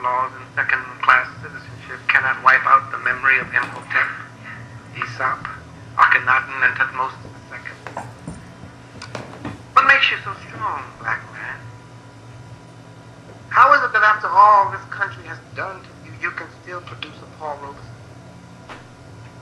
laws and second-class citizenship cannot wipe out the memory of Imhotep, Aesop, Akhenaten, and Tutmosis II. What makes you so strong, black man? How is it that after all this country has done to you, you can still produce a Paul Robeson,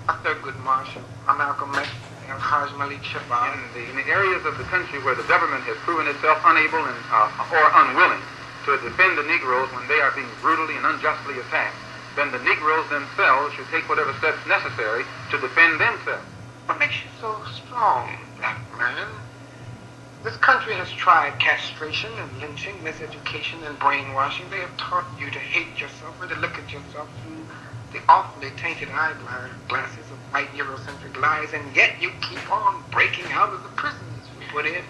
a Thurgood Marshall, a Malcolm X, and a Haj Malik Shabazz? In the areas of the country where the government has proven itself unable or unwilling to defend the Negroes when they are being brutally and unjustly attacked, then the Negroes themselves should take whatever steps necessary to defend themselves. What makes you so strong, black man? This country has tried castration and lynching, miseducation and brainwashing. They have taught you to hate yourself and to look at yourself through the awfully tainted eyeglasses of white Eurocentric lies, and yet you keep on breaking out of the prisons we put in.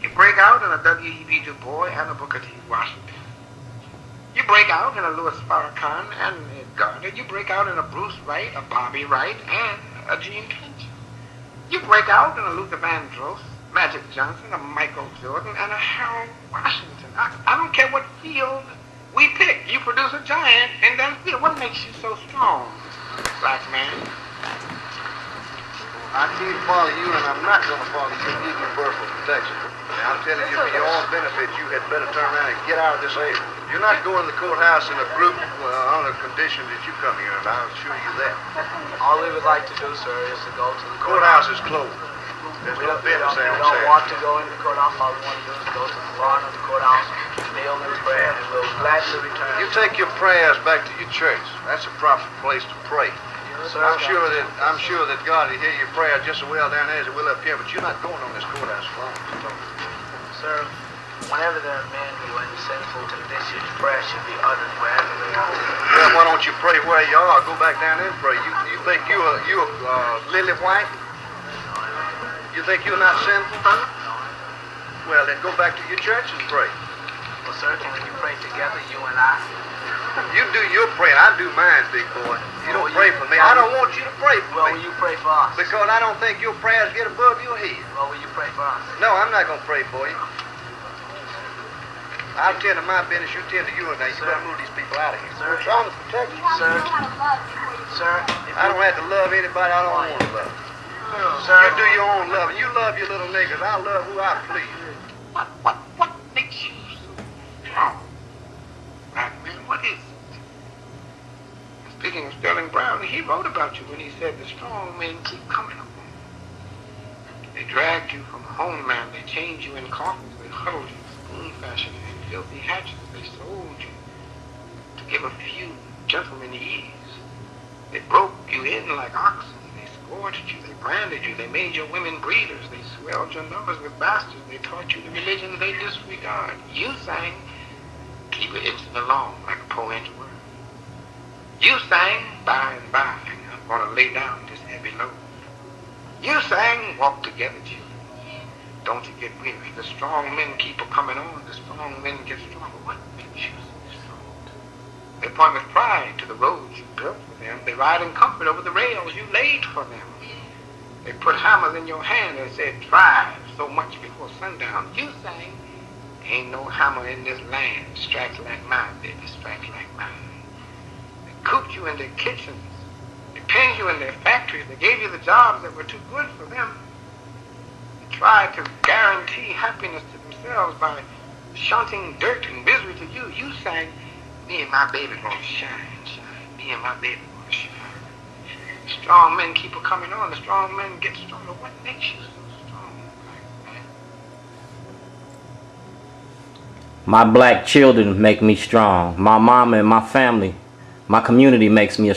You break out in a W.E.B. Du Bois and a Booker T. Washington. You break out in a Louis Farrakhan and Ed Gardner. You break out in a Bruce Wright, a Bobby Wright, and a Gene Pinch. You break out in a Luther Vandross, Magic Johnson, a Michael Jordan, and a Harold Washington. I don't care what field we pick. You produce a giant in that field. What makes you so strong, black man? I can't follow you, and I'm not going to follow you and give you personal protection. Now, I'm telling you, for your own benefit, you had better turn around and get out of this area. You're not going to the courthouse in a group on the condition that you come here, and I'll assure you that. All we would like to do, sir, is to go to the Courthouse is closed. There's no business there on We don't Saturday. want to go in the courthouse. All we want to do is go to the lawn of the courthouse, kneel in prayer, and we'll gladly return. You take your prayers back to your church. That's a proper place to pray. Sir, I'm sure that God will hear your prayer just as well down there as it will up here, but you're not going on this courthouse alone. Sir, whenever there are men who are in sinful conditions, prayer should be uttered wherever they are. Well, why don't you pray where you are? Go back down there and pray. You think you're lily white? You think you're not sinful? Well, then go back to your church and pray. Well, sir, can we pray together, you and I? You do your praying, I do mine, big boy. You don't pray for me. I don't want you to pray for Well, me. will you pray for us? Because I don't think your prayers get above your head. Well, will you pray for us? No, I'm not going to pray for you. I'll tend to my business, you tend to yours. Now, you better move these people out of here. Sir. We're trying to protect you. Sir, I don't have to love anybody I don't want to love. Sir, You do your own loving. You love your little niggas. I love who I please. What makes you so strong, black man? What is it? Speaking of Sterling Brown, he wrote about you when he said the strong men keep coming up. They dragged you from homeland. They chained you in coffins. They huddled you spoon fashion in filthy hatchets. They sold you to give a few gentlemen ease. They broke you in like oxen. They scourged you. They branded you. They made your women breeders. They swelled your numbers with bastards. They taught you the religion they disregard. You sang, keep it inching along like a 4-inch worm. You sang, by and by, I'm going to lay down this heavy load. You sang, walk together, children. Don't you get weary. The strong men keep coming on. The strong men get stronger. What makes you so strong? They point with pride to the roads you built for them. They ride in comfort over the rails you laid for them. They put hammers in your hand and said, drive so much before sundown. You sang, ain't no hammer in this land strikes like mine, baby, strikes like mine. Cooped you in their kitchens. They pinned you in their factories. They gave you the jobs that were too good for them. They tried to guarantee happiness to themselves by shunting dirt and misery to you. You sang, me and my baby gonna shine, shine. Me and my baby gonna shine. Strong men keep coming on. The strong men get stronger. What makes you so strong, black man? My black children make me strong. My mama and my family, my community makes me a